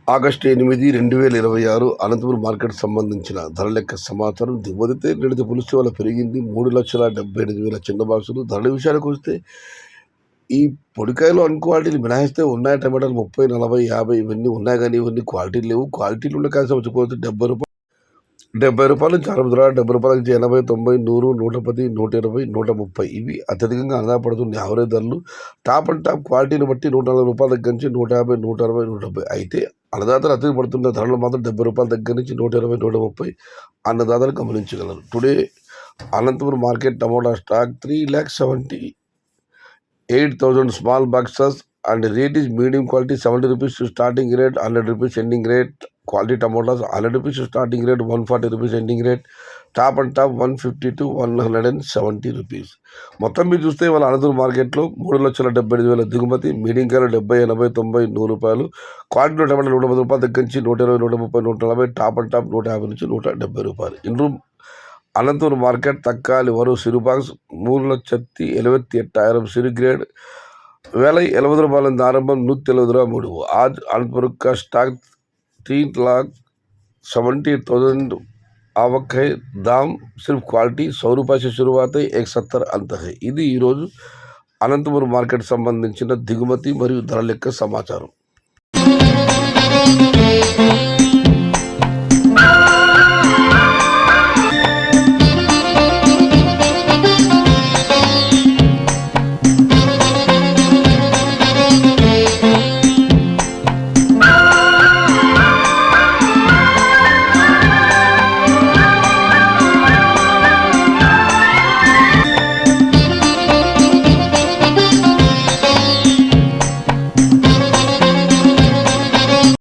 August 8, 2026 Anantapuram market సంబంధించిన ధర లెక్క సమాచారం. దిగుమతి నిడత పులుసు వల్ల పెరిగింది. 3,78,000 చిన్న బాక్సులు. ధరల విషయానికి వస్తే ఈ పొడికాయలు అన్‌క్వాలిటీలు మినహాయిస్తే ఉన్నాయి. టమాటాలు 30, 40, 50 ఇవన్నీ ఉన్నాయి గానీ ఇవన్నీ క్వాలిటీలు లేవు. క్వాలిటీలు ఉన్న కాయ సంవత్సరం రూ. 70 నుంచి రూ. 60, రూ. 70 నుంచి 80, 90, 100, 110, 120, 130 ఇవి అత్యధికంగా ఆధారపడుతున్న యావరేజ్ ధరలు. టాప్ అండ్ టాప్ క్వాలిటీని బట్టి రూ. 140 దగ్గర నుంచి 150, 160, 170 అయితే అన్నదాతలు అతిథి పడుతున్న ధరలు మాత్రం రూ. 70 దగ్గర నుంచి 120, 130 అన్నదాతలు గమనించగలరు. Today Anantapuram market tomato stock 3,78,000 small boxes and rate is medium quality 70 rupees to starting rate, 100 rupees ending rate. Quality tomatoes 100 rupees to starting rate, 140 rupees ending rate. Top and top 150 to 170 rupees. మొత్తం మీరు చూస్తే వాళ్ళ అనంతపురం మార్కెట్లో 3,75,000 దిగుమతి, medium కాయలు 70, 80, 90, 100 రూపాయలు. క్వాలిటీలో టమాటాలు 110 రూపాయల దగ్గర నుంచి 120, 130, 140, టాప్ అండ్ టాప్ 150 నుంచి 170 రూపాయలు. ఇన్రూ अनंतपुर मार्केट तक्काली वरु सिरु बाक्स 3,78,000 सिरु ग्रेड वेला 70 रूपायलिंद आरंभम 173 आज अनंतपुर का स्टॉक 3,78,000 आवक है। दाम सिर्फ क्वालिटी 100 रूपये से शुरुआत है, 170 अंत है। ఇది ఈ రోజు అనంతపురం మార్కెట్ సంబంధించిన దిగుమతి మరియు ధర లెక్క సమాచారం।